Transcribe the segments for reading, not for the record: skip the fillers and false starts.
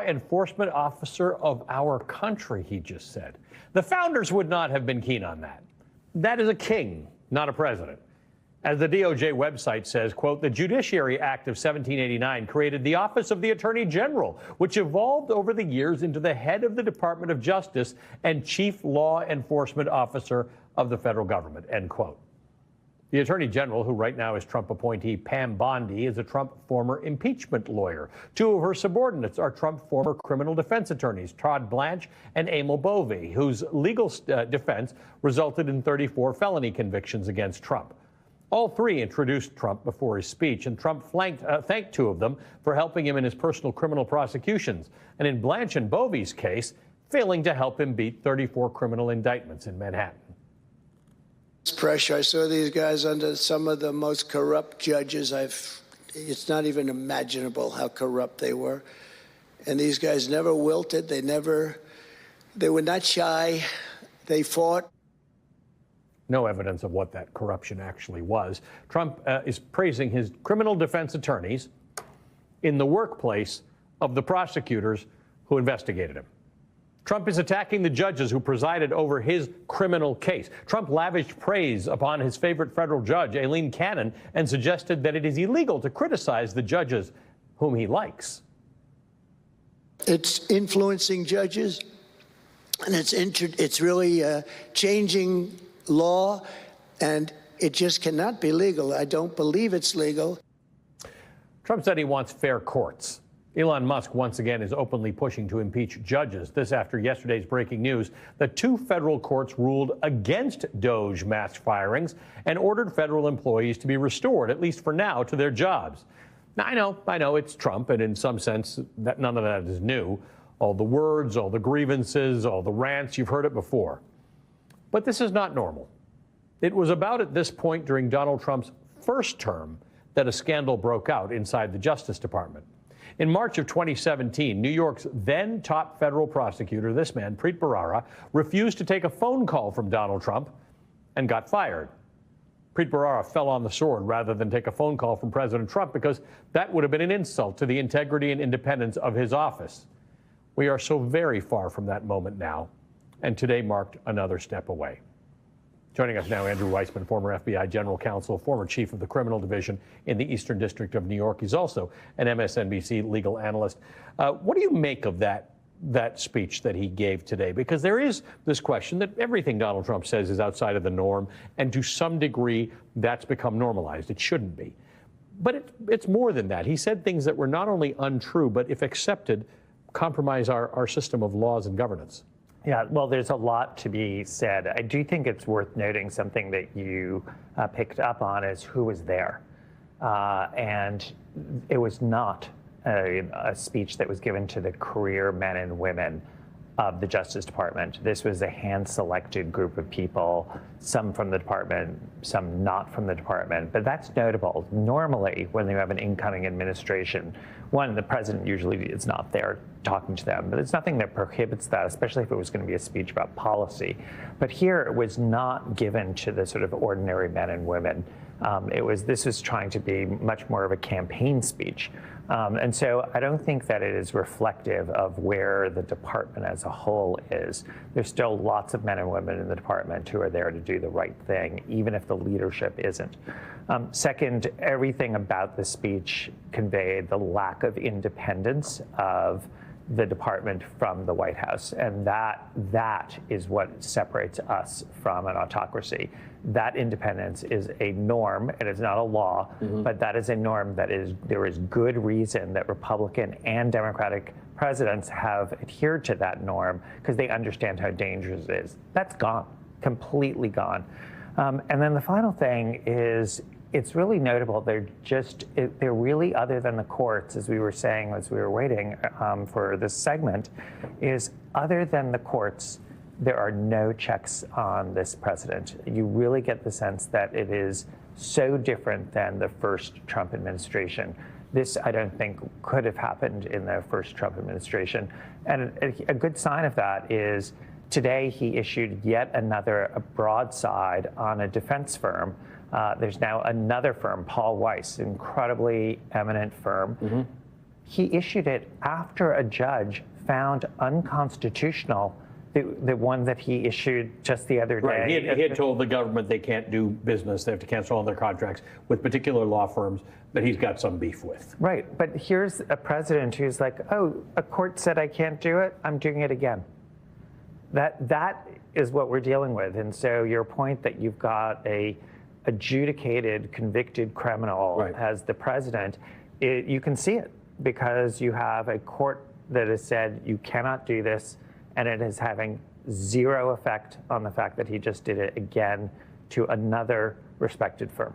enforcement officer of our country, he just said. The founders would not have been keen on that. That is a king, not a president. As the DOJ website says, quote, the Judiciary Act of 1789 created the Office of the Attorney General, which evolved over the years into the head of the Department of Justice and chief law enforcement officer of the federal government, end quote. The Attorney General, who right now is Trump appointee Pam Bondi, is a Trump former impeachment lawyer. Two of her subordinates are Trump former criminal defense attorneys, Todd Blanche and Emil Bovee, whose legal defense resulted in 34 felony convictions against Trump. All three introduced Trump before his speech, and Trump thanked two of them for helping him in his personal criminal prosecutions, and in Blanche and Bovee's case, failing to help him beat 34 criminal indictments in Manhattan. Pressure. I saw these guys under some of the most corrupt judges. It's not even imaginable how corrupt they were. And these guys never wilted. They were not shy. They fought. No evidence of what that corruption actually was. Trump is praising his criminal defense attorneys in the workplace of the prosecutors who investigated him. Trump is attacking the judges who presided over his criminal case. Trump lavished praise upon his favorite federal judge, Aileen Cannon, and suggested that it is illegal to criticize the judges whom he likes. It's influencing judges, and it's really changing law, and it just cannot be legal. I don't believe it's legal. Trump said he wants fair courts. Elon Musk once again is openly pushing to impeach judges. This after yesterday's breaking news that two federal courts ruled against Doge mass firings and ordered federal employees to be restored, at least for now, to their jobs. Now, I know it's Trump, and in some sense, that none of that is new. All the words, all the grievances, all the rants, you've heard it before. But this is not normal. It was about at this point during Donald Trump's first term that a scandal broke out inside the Justice Department. In March of 2017, New York's then top federal prosecutor, this man, Preet Bharara, refused to take a phone call from Donald Trump and got fired. Preet Bharara fell on the sword rather than take a phone call from President Trump because that would have been an insult to the integrity and independence of his office. We are so very far from that moment now, and today marked another step away. Joining us now, Andrew Weissmann, former FBI general counsel, former chief of the criminal division in the Eastern District of New York. He's also an MSNBC legal analyst. What do you make of that speech that he gave today? Because there is this question that everything Donald Trump says is outside of the norm, and to some degree, that's become normalized. It shouldn't be. But it's more than that. He said things that were not only untrue, but if accepted, compromise our system of laws and governance. Yeah, well, there's a lot to be said. I do think it's worth noting something that you picked up on is who was there. And it was not a speech that was given to the career men and women of the Justice Department. This was a hand-selected group of people, some from the department, some not from the department. But that's notable. Normally, when you have an incoming administration, one, the president usually is not there talking to them, but there's nothing that prohibits that, especially if it was going to be a speech about policy. But here, it was not given to the sort of ordinary men and women. This was trying to be much more of a campaign speech. And so I don't think that it is reflective of where the department as a whole is. There's still lots of men and women in the department who are there to do the right thing, even if the leadership isn't. Second, everything about the speech conveyed the lack of independence of the department from the White House. And that is what separates us from an autocracy. That independence is a norm, and it's not a law, but that is a norm there is good reason that Republican and Democratic presidents have adhered to that norm because they understand how dangerous it is. That's gone, completely gone. And then the final thing is, it's really notable. They're really, other than the courts, as we were saying as we were waiting for this segment, is other than the courts, there are no checks on this president. You really get the sense that it is so different than the first Trump administration. This, I don't think, could have happened in the first Trump administration. And a good sign of that is today he issued yet another broadside on a defense firm. There's now another firm, Paul Weiss, incredibly eminent firm. he issued it after a judge found unconstitutional the one that he issued just the other day. Right. He had told the government they can't do business, they have to cancel all their contracts with particular law firms that he's got some beef with. Right. But here's a president who's like, oh, a court said I can't do it, I'm doing it again. That is what we're dealing with. And so your point that you've got a adjudicated, convicted criminal as the president, you can see it because you have a court that has said you cannot do this, and it is having zero effect on the fact that he just did it again to another respected firm.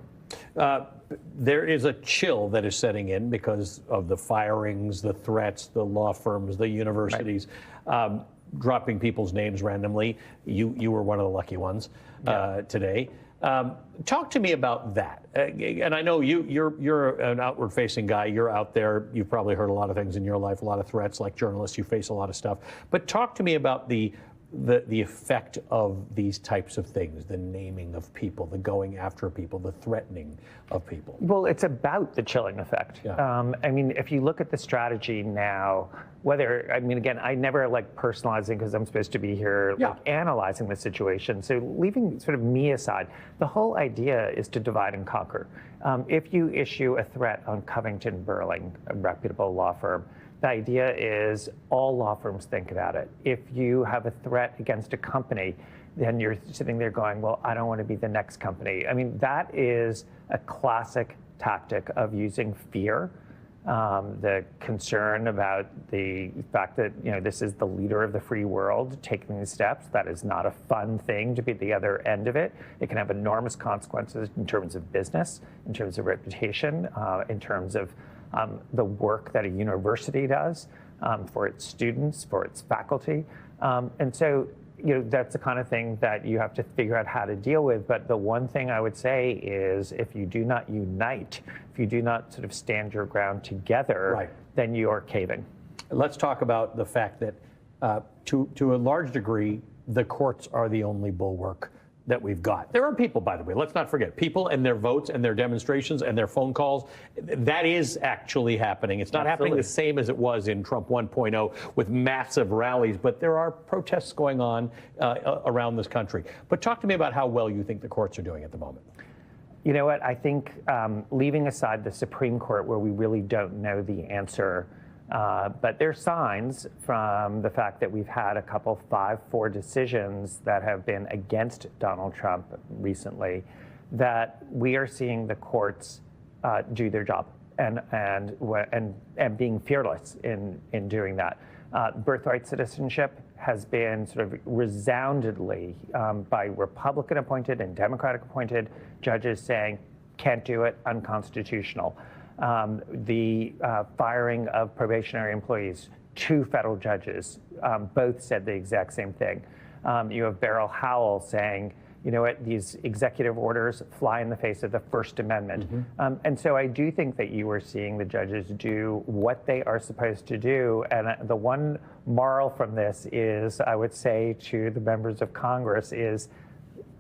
There is a chill that is setting in because of the firings, the threats, the law firms, the universities, dropping people's names randomly. You were one of the lucky ones today. Talk to me about that. And I know you're an outward-facing guy. You're out there. You've probably heard a lot of things in your life, a lot of threats. Like journalists, you face a lot of stuff. But talk to me about the effect of these types of things, the naming of people, the going after people, the threatening of people. Well, it's about the chilling effect. Yeah. I mean, if you look at the strategy now, again, I never like personalizing because I'm supposed to be here like analyzing the situation. So leaving sort of me aside, the whole idea is to divide and conquer. If you issue a threat on Covington Burling, a reputable law firm, the idea is all law firms think about it. If you have a threat against a company, then you're sitting there going, well, I don't want to be the next company. I mean, that is a classic tactic of using fear, the concern about the fact that, this is the leader of the free world taking these steps. That is not a fun thing to be at the other end of it. It can have enormous consequences in terms of business, in terms of reputation, in terms of the work that a university does for its students, for its faculty. And so, that's the kind of thing that you have to figure out how to deal with. But the one thing I would say is if you do not unite, if you do not sort of stand your ground together, then you are caving. Let's talk about the fact that to a large degree, the courts are the only bulwark that we've got. There are people, by the way, let's not forget, people and their votes and their demonstrations and their phone calls. That is actually happening. It's not happening the same as it was in Trump 1.0 with massive rallies, but there are protests going on around this country. But talk to me about how well you think the courts are doing at the moment. You know what? I think leaving aside the Supreme Court, where we really don't know the answer, but there's signs from the fact that we've had a couple 5-4 decisions that have been against Donald Trump recently, that we are seeing the courts do their job and being fearless in doing that. Birthright citizenship has been sort of resoundingly by Republican-appointed and Democratic-appointed judges saying, can't do it, unconstitutional. The firing of probationary employees, 2 federal judges, both said the exact same thing. You have Beryl Howell saying, you know what, these executive orders fly in the face of the First Amendment. And so I do think that you are seeing the judges do what they are supposed to do. And the one moral from this is, I would say to the members of Congress is,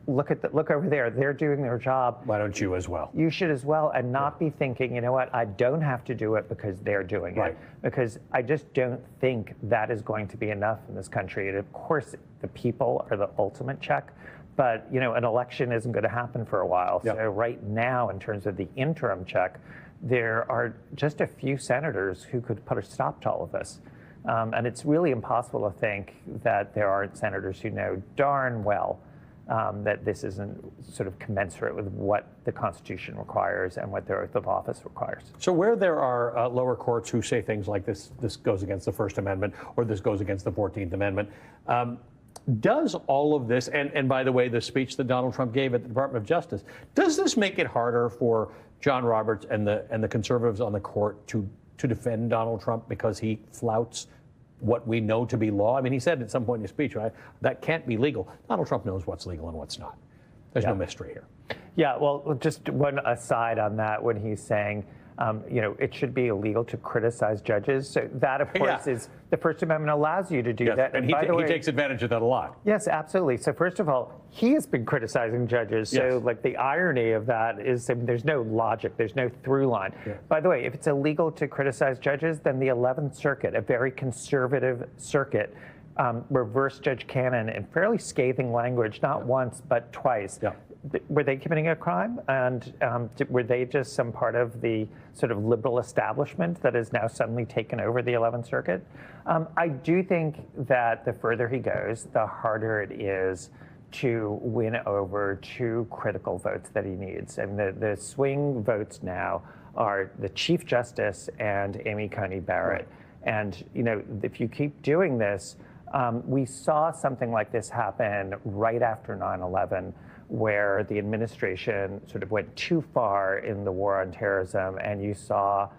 look over there. They're doing their job. Why don't you as well? You should as well, and not be thinking, you know what, I don't have to do it because they're doing it. Because I just don't think that is going to be enough in this country. And of course, the people are the ultimate check. But, an election isn't going to happen for a while. So right now, in terms of the interim check, there are just a few senators who could put a stop to all of this. And it's really impossible to think that there aren't senators who know darn well that this isn't sort of commensurate with what the Constitution requires and what their oath of office requires. So where there are lower courts who say things like this goes against the First Amendment or this goes against the 14th Amendment, does all of this, and by the way, the speech that Donald Trump gave at the Department of Justice, does this make it harder for John Roberts and the conservatives on the court to defend Donald Trump because he flouts what we know to be law? I mean, he said at some point in his speech, right, that can't be legal. Donald Trump knows what's legal and what's not. There's no mystery here. Yeah, well, just one aside on that, when he's saying, It should be illegal to criticize judges. So that, of course, is the First Amendment allows you to do that. And he takes advantage of that a lot. Yes, absolutely. So first of all, he has been criticizing judges. So like the irony of that is there's no logic. There's no through line. Yeah. By the way, if it's illegal to criticize judges, then the 11th Circuit, a very conservative circuit, reversed Judge Cannon in fairly scathing language, not once, but twice. Yeah. Were they committing a crime? And were they just some part of the sort of liberal establishment that has now suddenly taken over the 11th Circuit? I do think that the further he goes, the harder it is to win over two critical votes that he needs. And the swing votes now are the Chief Justice and Amy Coney Barrett. Right. And, if you keep doing this, we saw something like this happen right after 9/11, where the administration sort of went too far in the war on terrorism, and you saw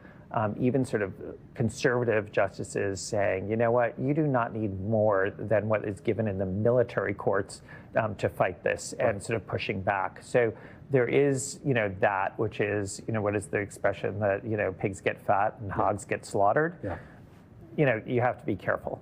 even sort of conservative justices saying, you know what, you do not need more than what is given in the military courts to fight this, and sort of pushing back. So there is, that, which is, what is the expression that, pigs get fat and hogs get slaughtered? Yeah. You have to be careful.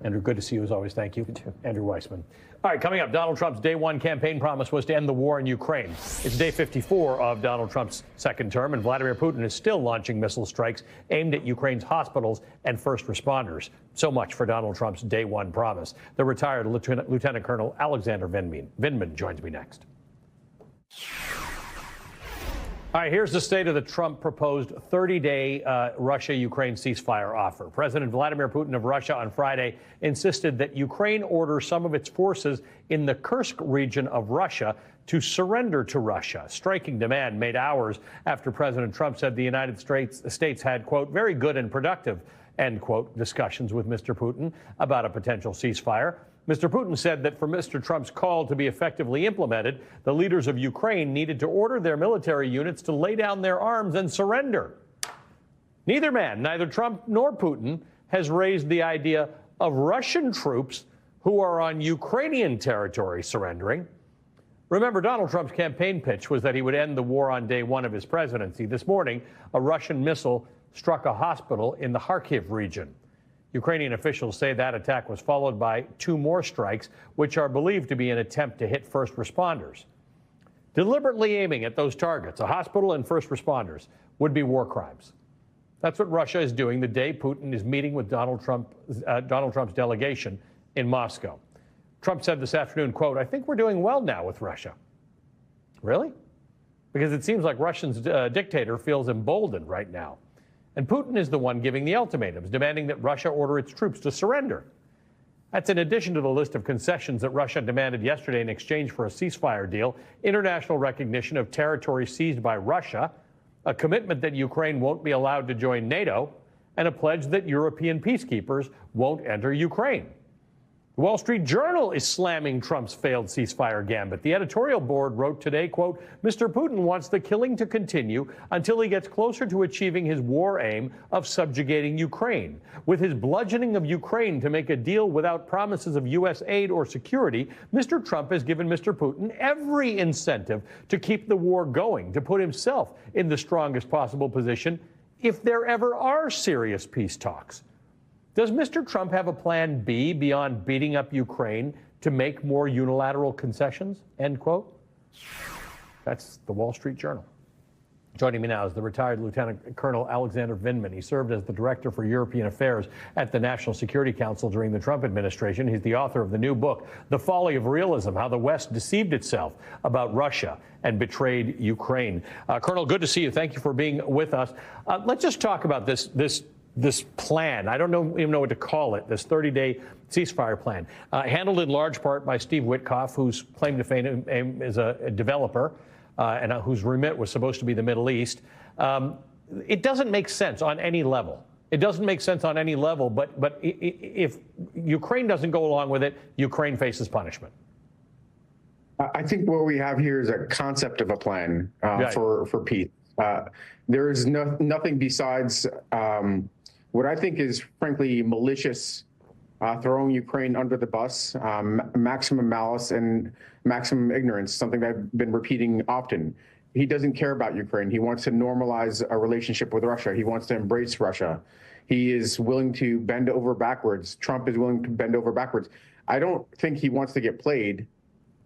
Andrew, good to see you as always. Thank you. You too. Andrew Weissman. All right, coming up, Donald Trump's day one campaign promise was to end the war in Ukraine. It's day 54 of Donald Trump's second term, and Vladimir Putin is still launching missile strikes aimed at Ukraine's hospitals and first responders. So much for Donald Trump's day one promise. The retired Lieutenant Colonel Alexander Vindman joins me next. All right, here's the state of the Trump proposed 30-day Russia-Ukraine ceasefire offer. President Vladimir Putin of Russia on Friday insisted that Ukraine order some of its forces in the Kursk region of Russia to surrender to Russia. Striking demand made hours after President Trump said the United States had, quote, very good and productive, end quote, discussions with Mr. Putin about a potential ceasefire. Mr. Putin said that for Mr. Trump's call to be effectively implemented, the leaders of Ukraine needed to order their military units to lay down their arms and surrender. Neither man, neither Trump nor Putin, has raised the idea of Russian troops who are on Ukrainian territory surrendering. Remember, Donald Trump's campaign pitch was that he would end the war on day one of his presidency. This morning, a Russian missile struck a hospital in the Kharkiv region. Ukrainian officials say that attack was followed by two more strikes, which are believed to be an attempt to hit first responders. Deliberately aiming at those targets, a hospital and first responders, would be war crimes. That's what Russia is doing the day Putin is meeting with Donald Trump's delegation in Moscow. Trump said this afternoon, quote, I think we're doing well now with Russia. Really? Because it seems like Russia's dictator feels emboldened right now. And Putin is the one giving the ultimatums, demanding that Russia order its troops to surrender. That's in addition to the list of concessions that Russia demanded yesterday in exchange for a ceasefire deal, international recognition of territory seized by Russia, a commitment that Ukraine won't be allowed to join NATO, and a pledge that European peacekeepers won't enter Ukraine. The Wall Street Journal is slamming Trump's failed ceasefire gambit. The editorial board wrote today, quote, Mr. Putin wants the killing to continue until he gets closer to achieving his war aim of subjugating Ukraine. With his bludgeoning of Ukraine to make a deal without promises of U.S. aid or security, Mr. Trump has given Mr. Putin every incentive to keep the war going, to put himself in the strongest possible position if there ever are serious peace talks. Does Mr. Trump have a plan B beyond beating up Ukraine to make more unilateral concessions? End quote. That's the Wall Street Journal. Joining me now is the retired Lieutenant Colonel Alexander Vindman. He served as the Director for European Affairs at the National Security Council during the Trump administration. He's the author of the new book, The Folly of Realism, How the West Deceived Itself About Russia and Betrayed Ukraine. Colonel, good to see you. Thank you for being with us. Let's just talk about this plan. I don't even know what to call it, this 30-day ceasefire plan, handled in large part by Steve Witkoff, whose claim to fame is a developer and whose remit was supposed to be the Middle East. It doesn't make sense on any level. It doesn't make sense on any level, but if Ukraine doesn't go along with it, Ukraine faces punishment. I think what we have here is a concept of a plan for peace. There is nothing besides what I think is, frankly, malicious, throwing Ukraine under the bus, maximum malice and maximum ignorance, something that I've been repeating often. he doesn't care about Ukraine. He wants to normalize a relationship with Russia. He wants to embrace Russia. He is willing to bend over backwards. Trump is willing to bend over backwards. I don't think he wants to get played.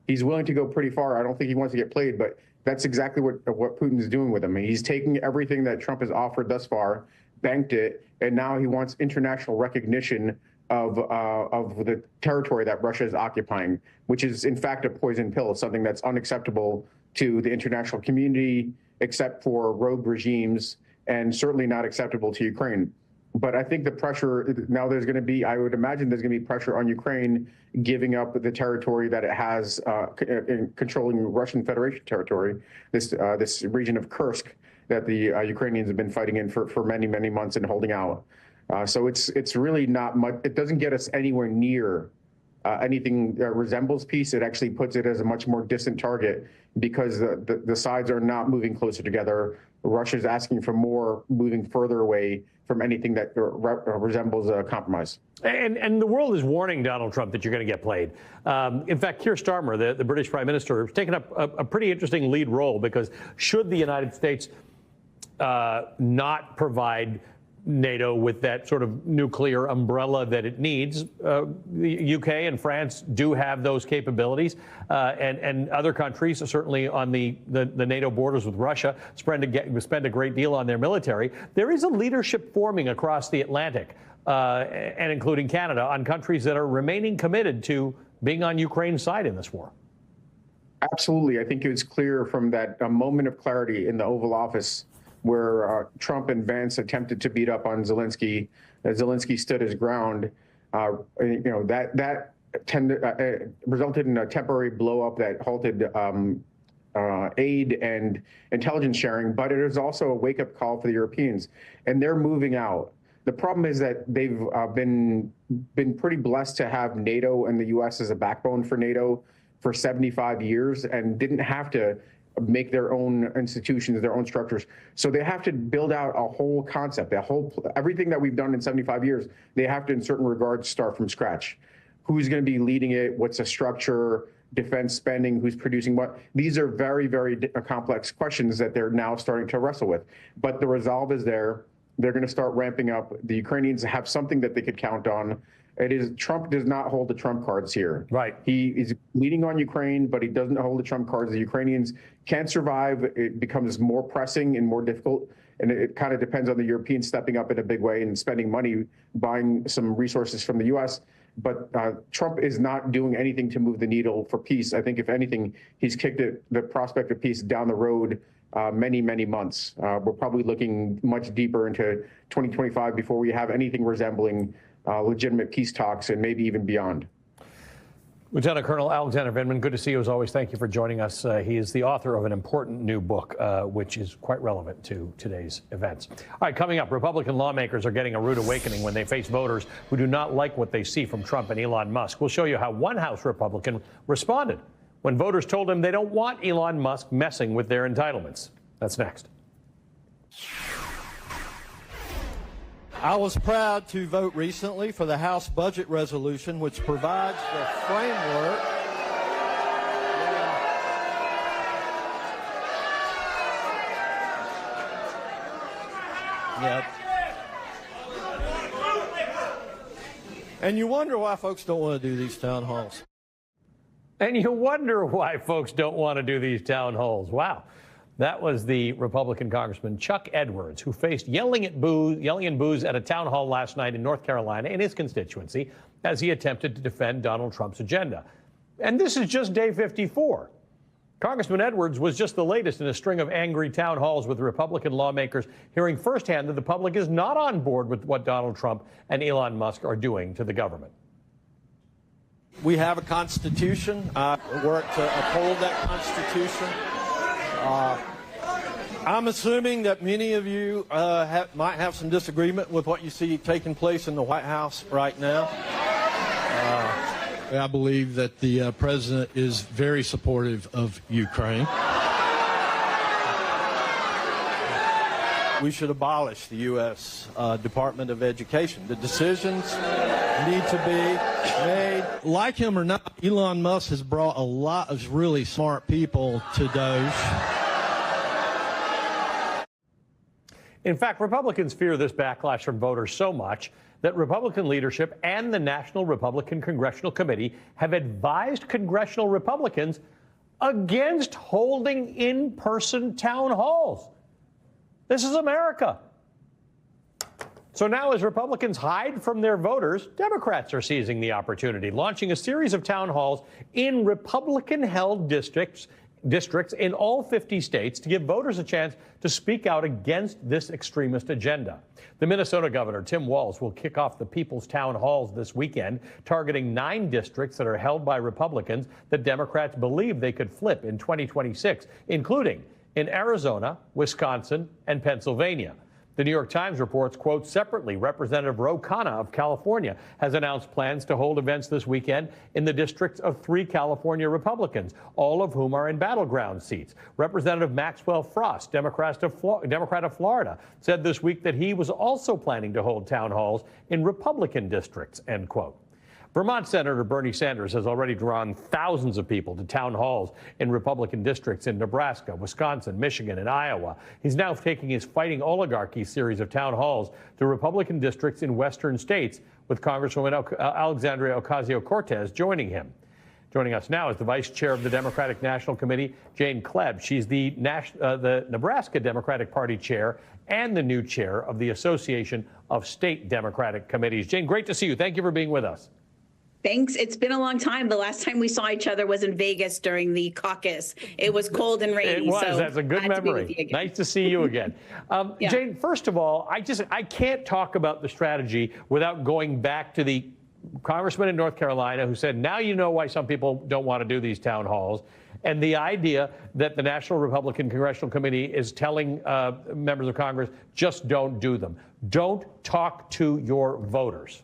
He's willing to go pretty far. I don't think he wants to get played, but that's exactly what Putin is doing with him. He's taking everything that Trump has offered thus far, banked it, and now he wants international recognition of the territory that Russia is occupying, which is in fact a poison pill, something that's unacceptable to the international community, except for rogue regimes, and certainly not acceptable to Ukraine. But I think the pressure now there's going to be, I would imagine there's going to be pressure on Ukraine giving up the territory that it has in controlling Russian Federation territory, this region of Kursk that the Ukrainians have been fighting in for many, many months and holding out. So it's really not much. It doesn't get us anywhere near anything that resembles peace. It actually puts it as a much more distant target because the sides are not moving closer together. Russia's asking for more, moving further away from anything that resembles a compromise. And the world is warning Donald Trump that you're going to get played. In fact, Keir Starmer, the British Prime Minister, has taken up a pretty interesting lead role because should the United States not provide NATO with that sort of nuclear umbrella that it needs, the UK and France do have those capabilities, and other countries, certainly on the NATO borders with Russia, spend a great deal on their military. There is a leadership forming across the Atlantic, and including Canada, on countries that are remaining committed to being on Ukraine's side in this war. Absolutely. I think it was clear from that moment of clarity in the Oval Office where Trump and Vance attempted to beat up on Zelensky. Zelensky stood his ground. That resulted in a temporary blow-up that halted aid and intelligence sharing, but it is also a wake-up call for the Europeans, and they're moving out. The problem is that they've been pretty blessed to have NATO and the U.S. as a backbone for NATO for 75 years and didn't have to make their own institutions, their own structures. So they have to build out a whole concept, everything that we've done in 75 years, they have to, in certain regards, start from scratch. Who's going to be leading it? What's the structure? Defense spending? Who's producing what? These are very, very complex questions that they're now starting to wrestle with. But the resolve is there. They're going to start ramping up. The Ukrainians have something that they could count on. Trump does not hold the trump cards here. Right. He is leaning on Ukraine, but he doesn't hold the trump cards. The Ukrainians can't survive. It becomes more pressing and more difficult. And it kind of depends on the Europeans stepping up in a big way and spending money, buying some resources from the U.S. But Trump is not doing anything to move the needle for peace. I think, if anything, he's kicked the prospect of peace down the road many, many months. We're probably looking much deeper into 2025 before we have anything resembling legitimate peace talks, and maybe even beyond. Lieutenant Colonel Alexander Vindman, good to see you as always. Thank you for joining us. He is the author of an important new book, which is quite relevant to today's events. All right, coming up, Republican lawmakers are getting a rude awakening when they face voters who do not like what they see from Trump and Elon Musk. We'll show you how one House Republican responded when voters told him they don't want Elon Musk messing with their entitlements. That's next. I was proud to vote recently for the House budget resolution, which provides the framework. Yep. And you wonder why folks don't want to do these town halls. And you wonder why folks don't want to do these town halls. Wow. That was the Republican Congressman Chuck Edwards, who faced yelling and boos at a town hall last night in North Carolina in his constituency as he attempted to defend Donald Trump's agenda. And this is just day 54. Congressman Edwards was just the latest in a string of angry town halls with Republican lawmakers hearing firsthand that the public is not on board with what Donald Trump and Elon Musk are doing to the government. We have a Constitution. I work to uphold that Constitution. I'm assuming that many of you might have some disagreement with what you see taking place in the White House right now. I believe that the president is very supportive of Ukraine. We should abolish the U.S. Department of Education. The decisions need to be made. Like him or not, Elon Musk has brought a lot of really smart people to Doge. In fact, Republicans fear this backlash from voters so much that Republican leadership and the National Republican Congressional Committee have advised congressional Republicans against holding in-person town halls. This is America. So now, as Republicans hide from their voters, Democrats are seizing the opportunity, launching a series of town halls in Republican-held districts in all 50 states to give voters a chance to speak out against this extremist agenda. The Minnesota governor, Tim Walz, will kick off the People's Town Halls this weekend, targeting 9 districts that are held by Republicans that Democrats believe they could flip in 2026, including in Arizona, Wisconsin, and Pennsylvania. The New York Times reports, quote, separately, Representative Ro Khanna of California has announced plans to hold events this weekend in the districts of 3 California Republicans, all of whom are in battleground seats. Representative Maxwell Frost, Democrat of Florida, said this week that he was also planning to hold town halls in Republican districts, end quote. Vermont Senator Bernie Sanders has already drawn thousands of people to town halls in Republican districts in Nebraska, Wisconsin, Michigan, and Iowa. He's now taking his Fighting Oligarchy series of town halls to Republican districts in western states, with Congresswoman Alexandria Ocasio-Cortez joining him. Joining us now is the vice chair of the Democratic National Committee, Jane Kleeb. She's the Nebraska Democratic Party chair and the new chair of the Association of State Democratic Committees. Jane, great to see you. Thank you for being with us. Thanks. It's been a long time. The last time we saw each other was in Vegas during the caucus. It was cold and rainy. It was. So that's a good memory. Nice to see you again. Yeah. Jane, first of all, I can't talk about the strategy without going back to the congressman in North Carolina who said, now you know why some people don't want to do these town halls. And the idea that the National Republican Congressional Committee is telling members of Congress, just don't do them. Don't talk to your voters.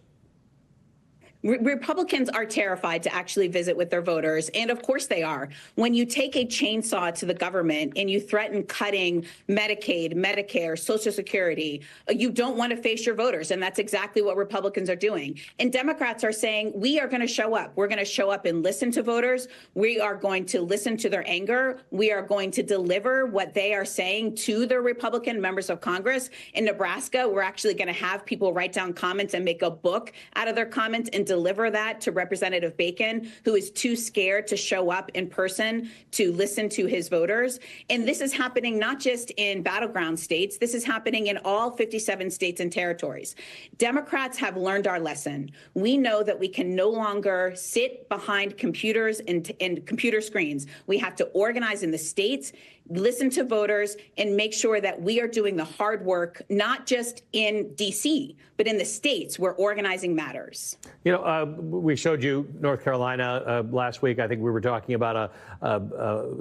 Republicans are terrified to actually visit with their voters. And of course they are. When you take a chainsaw to the government and you threaten cutting Medicaid, Medicare, Social Security, you don't want to face your voters. And that's exactly what Republicans are doing. And Democrats are saying, we are going to show up. We're going to show up and listen to voters. We are going to listen to their anger. We are going to deliver what they are saying to their Republican members of Congress. In Nebraska, we're actually going to have people write down comments and make a book out of their comments and deliver that to Representative Bacon, who is too scared to show up in person to listen to his voters. And this is happening not just in battleground states. This is happening in all 57 states and territories. Democrats have learned our lesson. We know that we can no longer sit behind computers and computer screens. We have to organize in the states, listen to voters, and make sure that we are doing the hard work, not just in D.C., but in the states where organizing matters. You know, we showed you North Carolina last week. I think we were talking about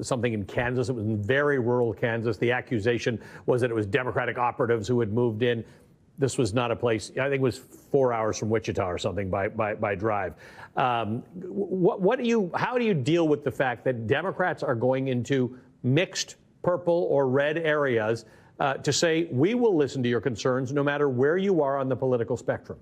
something in Kansas. It was in very rural Kansas. The accusation was that it was Democratic operatives who had moved in. This was not a place, I think it was 4 hours from Wichita or something by drive. How do you deal with the fact that Democrats are going into mixed purple or red areas to say, we will listen to your concerns no matter where you are on the political spectrum?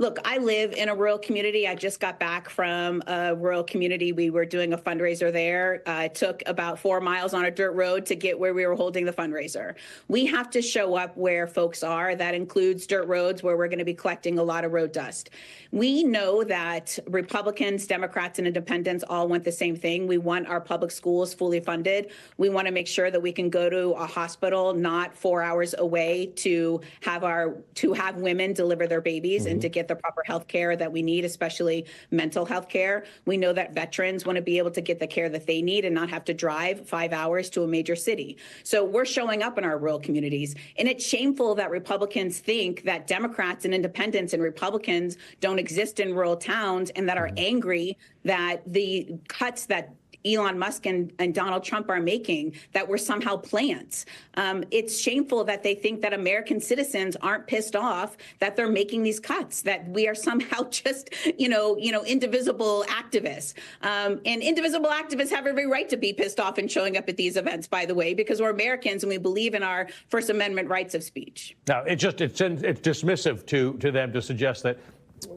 Look, I live in a rural community. I just got back from a rural community. We were doing a fundraiser there. It took about 4 miles on a dirt road to get where we were holding the fundraiser. We have to show up where folks are. That includes dirt roads where we're going to be collecting a lot of road dust. We know that Republicans, Democrats, and independents all want the same thing. We want our public schools fully funded. We want to make sure that we can go to a hospital not 4 hours away to have women deliver their babies and to get the proper health care that we need, especially mental health care. We know that veterans want to be able to get the care that they need and not have to drive 5 hours to a major city. So we're showing up in our rural communities. And it's shameful that Republicans think that Democrats and independents and Republicans don't exist in rural towns and that are angry that the cuts that Elon Musk and Donald Trump are making, that were somehow plants. It's shameful that they think that American citizens aren't pissed off that they're making these cuts, that we are somehow just, indivisible activists. And indivisible activists have every right to be pissed off and showing up at these events, by the way, because we're Americans and we believe in our First Amendment rights of speech. No, it's dismissive to them to suggest that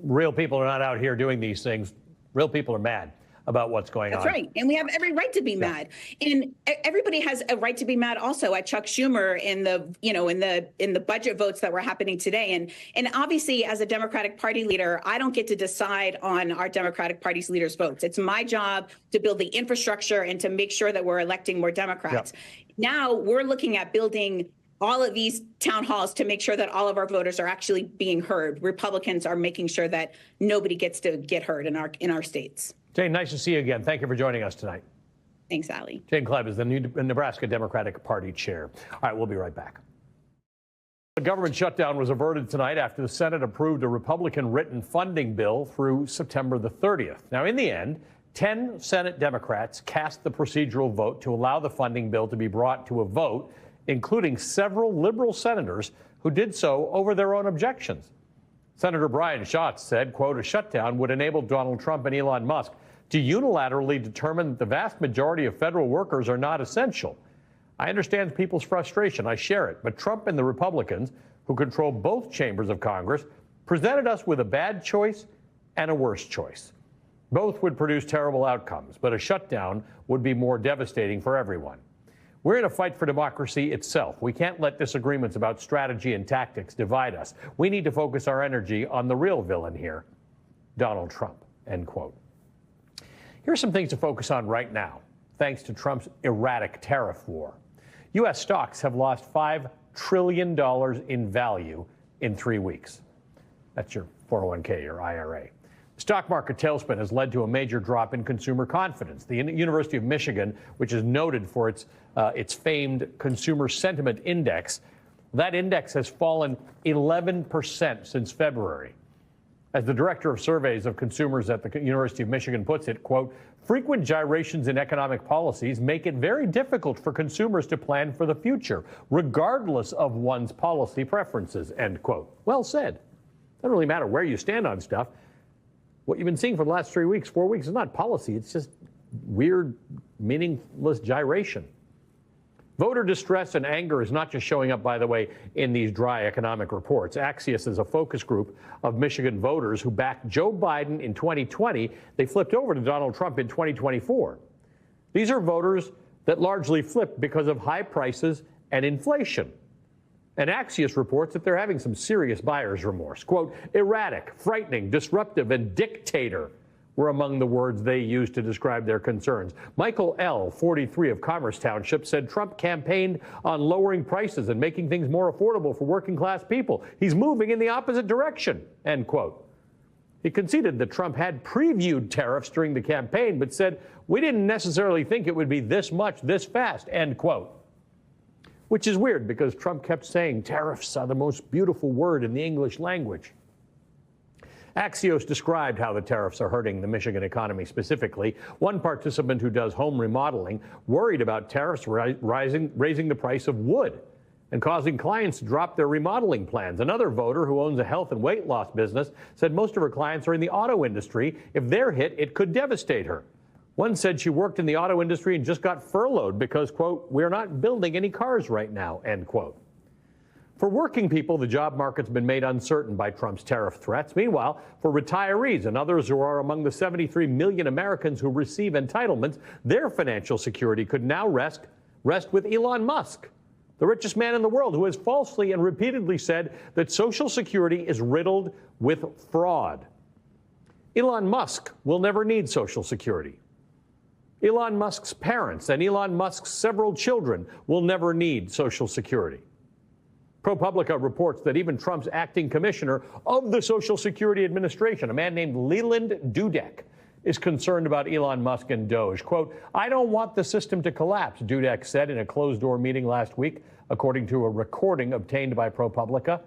real people are not out here doing these things. Real people are mad. about what's going on. That's right. And we have every right to be mad. And everybody has a right to be mad also at Chuck Schumer in the budget votes that were happening today. And obviously, as a Democratic Party leader, I don't get to decide on our Democratic Party's leaders' votes. It's my job to build the infrastructure and to make sure that we're electing more Democrats. Now we're looking at building all of these town halls to make sure that all of our voters are actually being heard. Republicans are making sure that nobody gets to get heard in our states. Jane, nice to see you again. Thank you for joining us tonight. Thanks, Allie. Jane Kleeb is the new Nebraska Democratic Party chair. All right, we'll be right back. The government shutdown was averted tonight after the Senate approved a Republican-written funding bill through September the 30th. Now, in the end, 10 Senate Democrats cast the procedural vote to allow the funding bill to be brought to a vote, including several liberal senators who did so over their own objections. Senator Brian Schatz said, quote, a shutdown would enable Donald Trump and Elon Musk to unilaterally determine that the vast majority of federal workers are not essential. I understand people's frustration. I share it. But Trump and the Republicans, who control both chambers of Congress, presented us with a bad choice and a worse choice. Both would produce terrible outcomes, but a shutdown would be more devastating for everyone. We're in a fight for democracy itself. We can't let disagreements about strategy and tactics divide us. We need to focus our energy on the real villain here, Donald Trump, end quote. Here are some things to focus on right now, thanks to Trump's erratic tariff war. U.S. stocks have lost $5 trillion in value in 3 weeks. That's your 401k, your IRA. Stock market tailspin has led to a major drop in consumer confidence. The University of Michigan, which is noted for its famed consumer sentiment index, that index has fallen 11% since February. As the director of surveys of consumers at the University of Michigan puts it, quote, frequent gyrations in economic policies make it very difficult for consumers to plan for the future, regardless of one's policy preferences, end quote. Well said. Doesn't really matter where you stand on stuff. What you've been seeing for the last 3 weeks, 4 weeks, is not policy. It's just weird, meaningless gyration. Voter distress and anger is not just showing up, by the way, in these dry economic reports. Axios is a focus group of Michigan voters who backed Joe Biden in 2020. They flipped over to Donald Trump in 2024. These are voters that largely flipped because of high prices and inflation. And Axios reports that they're having some serious buyer's remorse. Quote, erratic, frightening, disruptive, and dictator were among the words they used to describe their concerns. Michael L., 43 of Commerce Township, said Trump campaigned on lowering prices and making things more affordable for working class people. He's moving in the opposite direction, end quote. He conceded that Trump had previewed tariffs during the campaign, but said, we didn't necessarily think it would be this much, this fast, end quote. Which is weird because Trump kept saying tariffs are the most beautiful word in the English language. Axios described how the tariffs are hurting the Michigan economy specifically. One participant who does home remodeling worried about tariffs raising the price of wood and causing clients to drop their remodeling plans. Another voter who owns a health and weight loss business said most of her clients are in the auto industry. If they're hit, it could devastate her. One said she worked in the auto industry and just got furloughed because, quote, we're not building any cars right now, end quote. For working people, the job market's been made uncertain by Trump's tariff threats. Meanwhile, for retirees and others who are among the 73 million Americans who receive entitlements, their financial security could now rest with Elon Musk, the richest man in the world, who has falsely and repeatedly said that Social Security is riddled with fraud. Elon Musk will never need Social Security. Elon Musk's parents and Elon Musk's several children will never need Social Security. ProPublica reports that even Trump's acting commissioner of the Social Security Administration, a man named Leland Dudek, is concerned about Elon Musk and Doge. Quote, I don't want the system to collapse, Dudek said in a closed-door meeting last week, according to a recording obtained by ProPublica.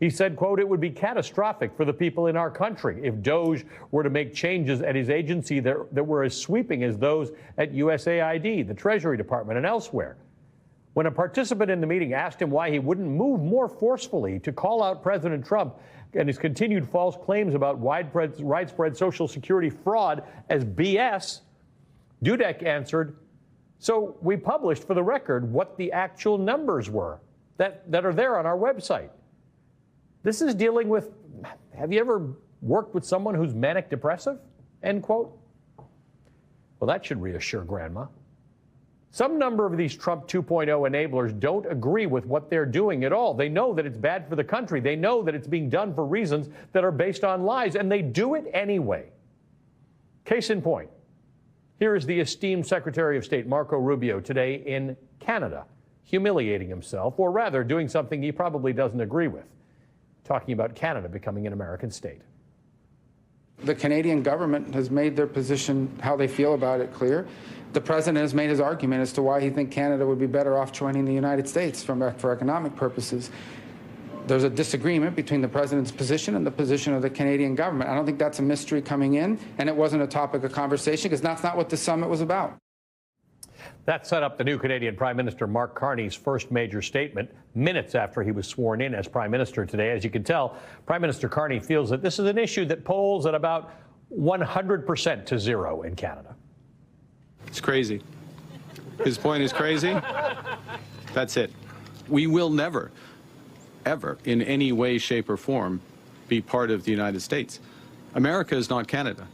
He said, quote, it would be catastrophic for the people in our country if Doge were to make changes at his agency that were as sweeping as those at USAID, the Treasury Department, and elsewhere. When a participant in the meeting asked him why he wouldn't move more forcefully to call out President Trump and his continued false claims about widespread Social Security fraud as BS, Dudek answered, so we published for the record what the actual numbers were that are there on our website. This is dealing with, have you ever worked with someone who's manic depressive? End quote. Well, that should reassure Grandma. Some number of these Trump 2.0 enablers don't agree with what they're doing at all. They know that it's bad for the country. They know that it's being done for reasons that are based on lies, and they do it anyway. Case in point, here is the esteemed Secretary of State Marco Rubio today in Canada, humiliating himself, or rather doing something he probably doesn't agree with, talking about Canada becoming an American state. The Canadian government has made their position, how they feel about it, clear. The president has made his argument as to why he thinks Canada would be better off joining the United States for economic purposes. There's a disagreement between the president's position and the position of the Canadian government. I don't think that's a mystery coming in, and it wasn't a topic of conversation because that's not what the summit was about. That set up the new Canadian Prime Minister Mark Carney's first major statement minutes after he was sworn in as Prime Minister today. As you can tell, Prime Minister Carney feels that this is an issue that polls at about 100% to 0 in Canada. It's crazy. His point is crazy. That's it. We will never, ever, in any way, shape, or form, be part of the United States. America is not Canada.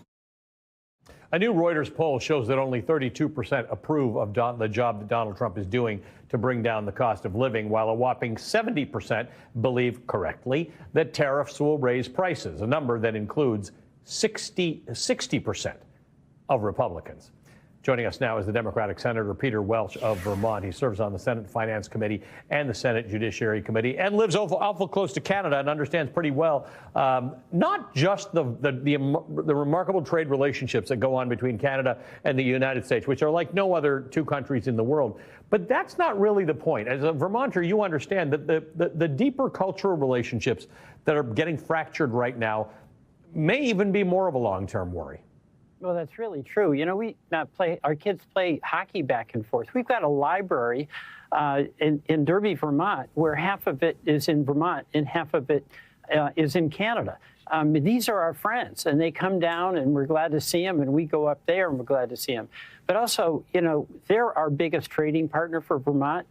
A new Reuters poll shows that only 32% approve of the job that Donald Trump is doing to bring down the cost of living, while a whopping 70% believe correctly that tariffs will raise prices, a number that includes 60% of Republicans. Joining us now is the Democratic Senator Peter Welch of Vermont. He serves on the Senate Finance Committee and the Senate Judiciary Committee and lives awful close to Canada and understands pretty well not just the remarkable trade relationships that go on between Canada and the United States, which are like no other two countries in the world. But that's not really the point. As a Vermonter, you understand that the deeper cultural relationships that are getting fractured right now may even be more of a long-term worry. Well, that's really true. You know, our kids play hockey back and forth. We've got a library in Derby, Vermont, where half of it is in Vermont and half of it is in Canada. These are our friends, and they come down, and we're glad to see them, and we go up there, and we're glad to see them. But also, you know, they're our biggest trading partner for Vermont,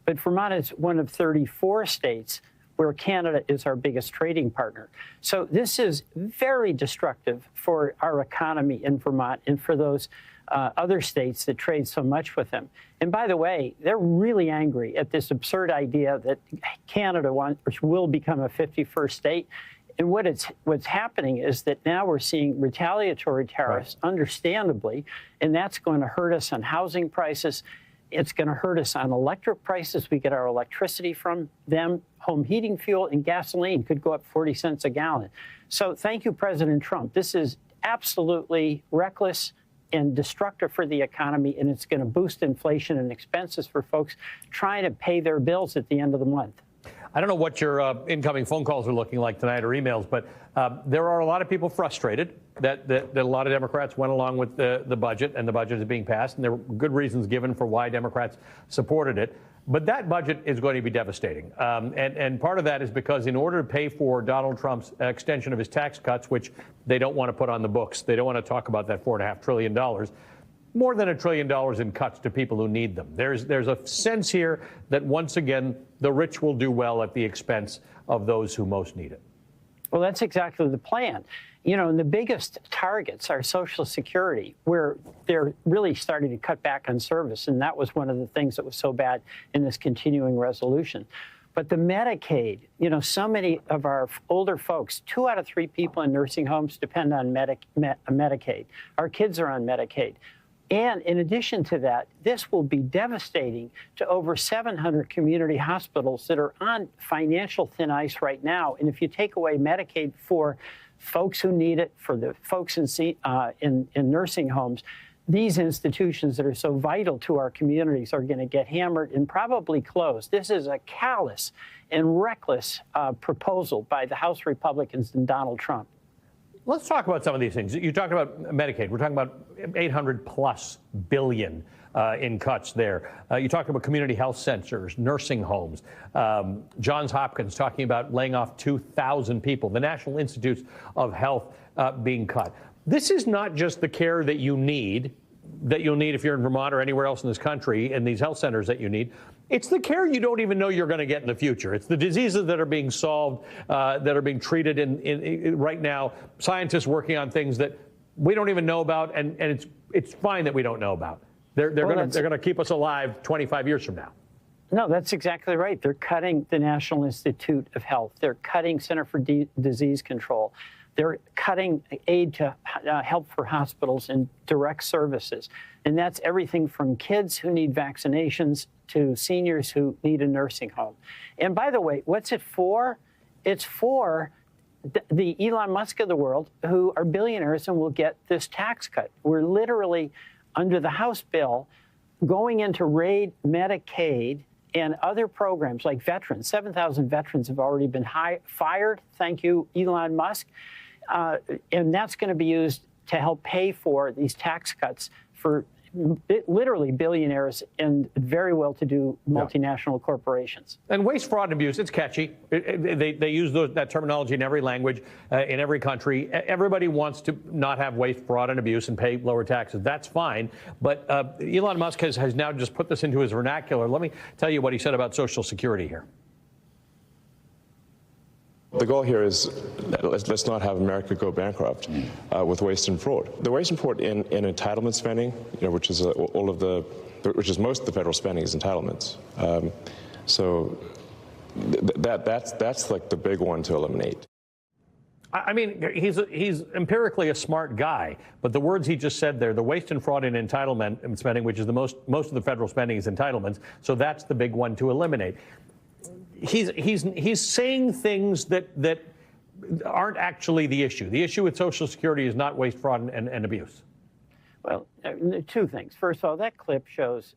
but Vermont is one of 34 states where Canada is our biggest trading partner. So this is very destructive for our economy in Vermont and for those other states that trade so much with them. And by the way, they're really angry at this absurd idea that Canada will become a 51st state. And what's happening is that now we're seeing retaliatory tariffs, understandably, and that's going to hurt us on housing prices. It's going to hurt us on electric prices. We get our electricity from them. Home heating fuel and gasoline could go up 40 cents a gallon. So thank you, President Trump. This is absolutely reckless and destructive for the economy, and it's going to boost inflation and expenses for folks trying to pay their bills at the end of the month. I don't know what your incoming phone calls are looking like tonight or emails, but there are a lot of people frustrated that a lot of Democrats went along with the budget, and the budget is being passed, and there were good reasons given for why Democrats supported it. But that budget is going to be devastating. And part of that is because in order to pay for Donald Trump's extension of his tax cuts, which they don't want to put on the books, they don't want to talk about that $4.5 trillion, more than $1 trillion in cuts to people who need them. There's a sense here that, once again, the rich will do well at the expense of those who most need it. Well, that's exactly the plan. You know, and the biggest targets are Social Security, where they're really starting to cut back on service. And that was one of the things that was so bad in this continuing resolution. But the Medicaid, you know, so many of our older folks, 2 out of 3 people in nursing homes depend on Medicaid. Our kids are on Medicaid. And in addition to that, this will be devastating to over 700 community hospitals that are on financial thin ice right now. And if you take away Medicaid for folks who need it, for the folks in nursing homes, these institutions that are so vital to our communities are going to get hammered and probably closed. This is a callous and reckless proposal by the House Republicans and Donald Trump. Let's talk about some of these things. You talked about Medicaid. We're talking about $800+ billion in cuts there. You talked about community health centers, nursing homes. Johns Hopkins talking about laying off 2,000 people. The National Institutes of Health being cut. This is not just the care that you'll need if you're in Vermont or anywhere else in this country, and these health centers that you need. It's the care you don't even know you're going to get in the future. It's the diseases that are being solved, that are being treated in right now. Scientists working on things that we don't even know about, and it's fine that we don't know about. They're going to keep us alive 25 years from now. No, that's exactly right. They're cutting the National Institute of Health. They're cutting Center for Disease Control. They're cutting aid to help for hospitals and direct services. And that's everything from kids who need vaccinations to seniors who need a nursing home. And by the way, what's it for? It's for the Elon Musk of the world, who are billionaires and will get this tax cut. We're literally, under the House bill, going into raid Medicaid and other programs like veterans. 7,000 veterans have already been fired. Thank you, Elon Musk. And that's going to be used to help pay for these tax cuts for literally billionaires and very well-to-do multinational corporations. And waste, fraud, and abuse, it's catchy. They use that terminology in every language, in every country. Everybody wants to not have waste, fraud, and abuse and pay lower taxes. That's fine. But Elon Musk has now just put this into his vernacular. Let me tell you what he said about Social Security here. The goal here is let's not have America go bankrupt with waste and fraud. The waste and fraud in entitlement spending, which is most of the federal spending is entitlements. So that's like the big one to eliminate. I mean, he's empirically a smart guy, but the words he just said there, the waste and fraud in entitlement spending, which is the most of the federal spending is entitlements, so that's the big one to eliminate. He's saying things that aren't actually the issue. The issue with Social Security is not waste, fraud, and abuse. Well, two things. First of all, that clip shows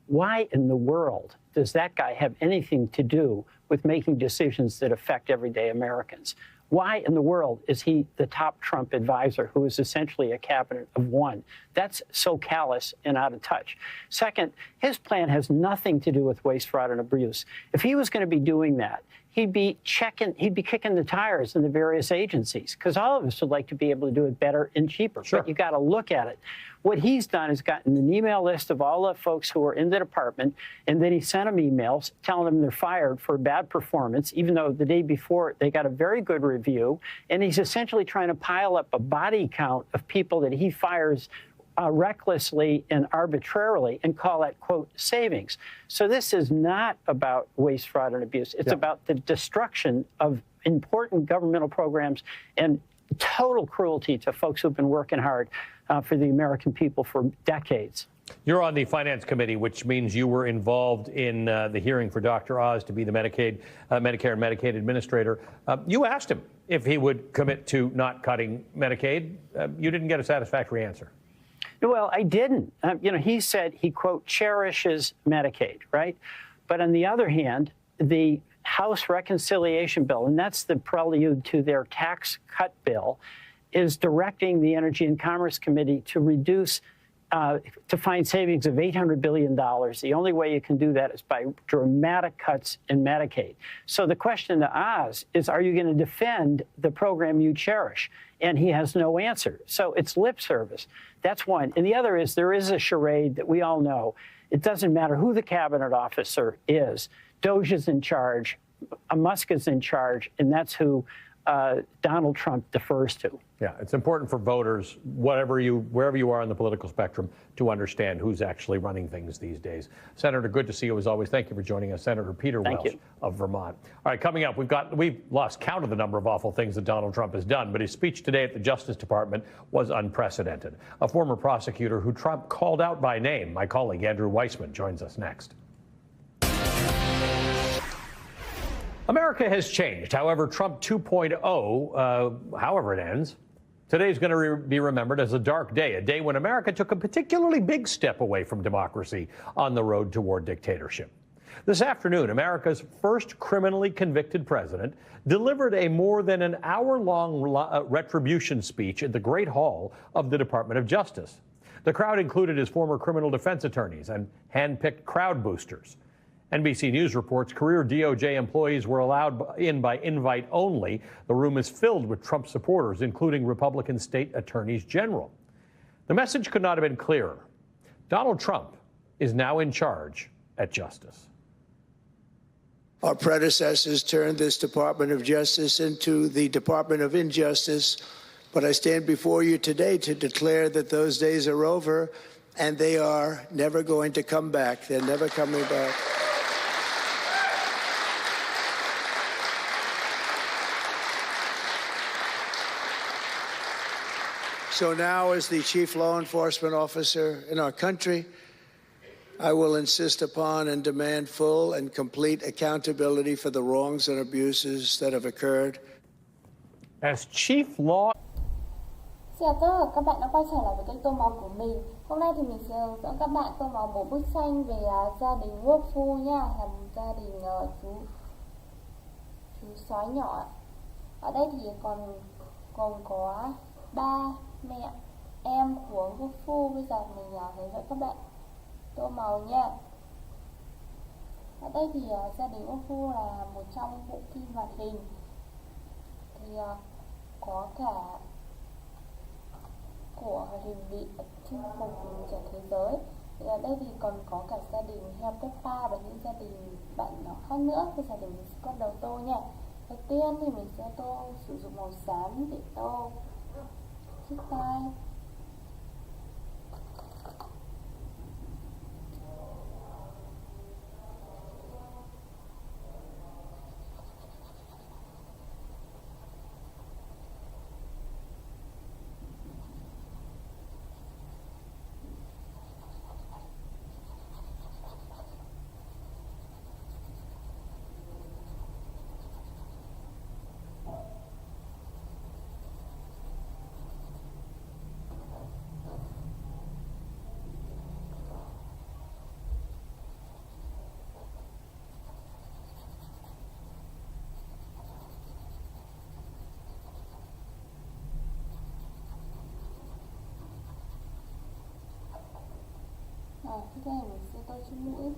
why in the world does that guy have anything to do with making decisions that affect everyday Americans? Why in the world is he the top Trump advisor who is essentially a cabinet of one? That's so callous and out of touch. Second, his plan has nothing to do with waste, fraud, and abuse. If he was going to be doing that, he'd be kicking the tires in the various agencies, because all of us would like to be able to do it better and cheaper. Sure. But you got to look at it. What he's done is gotten an email list of all the folks who are in the department, and then he sent them emails telling them they're fired for bad performance, even though the day before they got a very good review. And he's essentially trying to pile up a body count of people that he fires recklessly and arbitrarily and call that, quote, savings. So this is not about waste, fraud, and abuse. It's about the destruction of important governmental programs and total cruelty to folks who've been working hard for the American people for decades. You're on the Finance Committee, which means you were involved in the hearing for Dr. Oz to be the Medicare and Medicaid administrator. You asked him if he would commit to not cutting Medicaid. You didn't get a satisfactory answer. Well, I didn't. He said he, quote, cherishes Medicaid, right? But on the other hand, the House reconciliation bill, and that's the prelude to their tax cut bill, is directing the Energy and Commerce Committee to reduce, to find savings of $800 billion. The only way you can do that is by dramatic cuts in Medicaid. So the question to Oz is, are you going to defend the program you cherish? And he has no answer. So it's lip service. That's one. And the other is there is a charade that we all know. It doesn't matter who the cabinet officer is. Doge is in charge. Musk is in charge. And that's who Donald Trump defers to. Yeah, it's important for voters, wherever you are on the political spectrum, to understand who's actually running things these days. Senator, good to see you as always. Thank you for joining us, Senator Peter Welch of Vermont. All right, coming up, we've lost count of the number of awful things that Donald Trump has done, but his speech today at the Justice Department was unprecedented. A former prosecutor who Trump called out by name, my colleague Andrew Weissman, joins us next. America has changed. However, Trump 2.0, however it ends, today is going to be remembered as a dark day, a day when America took a particularly big step away from democracy on the road toward dictatorship. This afternoon, America's first criminally convicted president delivered a more than an hour-long retribution speech at the Great Hall of the Department of Justice. The crowd included his former criminal defense attorneys and hand-picked crowd boosters. NBC News reports career DOJ employees were allowed in by invite only. The room is filled with Trump supporters, including Republican state attorneys general. The message could not have been clearer. Donald Trump is now in charge at Justice. Our predecessors turned this Department of Justice into the Department of Injustice, But I stand before you today to declare that those days are over, and they are never going to come back. They're never coming back. So now, as the chief law enforcement officer in our country, I will insist upon and demand full and complete accountability for the wrongs and abuses that have occurred. As chief law Xin chào tất cả các bạn đã quay trở lại với kênh Tô Màu của mình. Hôm nay thì mình sẽ hướng dẫn các bạn tô màu một bức tranh về gia đình Quốc Phu nha, là một gia đình chú sói nhỏ. Ở đây thì còn có ba mẹ em của Quốc Phu. Bây giờ mình hướng dẫn các bạn tô màu nha. Ở đây thì gia đình Quốc Phu là một trong bộ phim hoạt hình, thì có cả của hình bị chinh phục cả thế giới. Thì ở đây thì còn có cả gia đình heo Peppa và những gia đình bạn nhỏ khác nữa. Bây giờ thì mình sẽ bắt đầu tô nha. Đầu tiên thì mình sẽ sử dụng màu xám để tô chiếc tai. Tiếp theo mình sẽ tô trên mũi.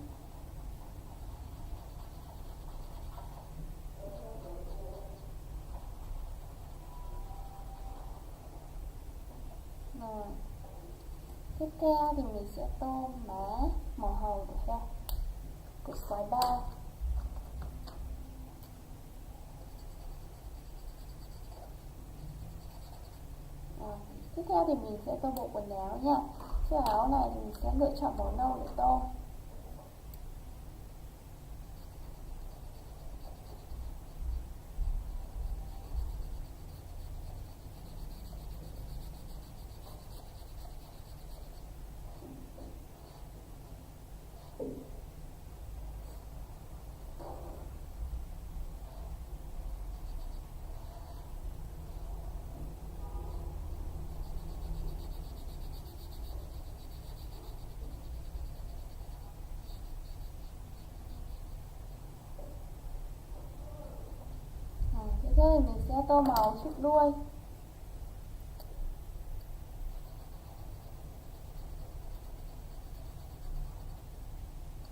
Rồi. Tiếp theo thì mình sẽ tô má màu hồng của sói ba. Tiếp theo thì mình sẽ tô bộ quần áo nha. Chiếc áo này thì mình sẽ lựa chọn màu nâu để tô. Tiếp theo thì mình sẽ tô màu chiếc đuôi.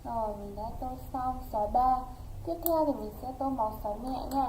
Rồi mình đã tô xong sói ba. Tiếp theo thì mình sẽ tô màu sói mẹ nha.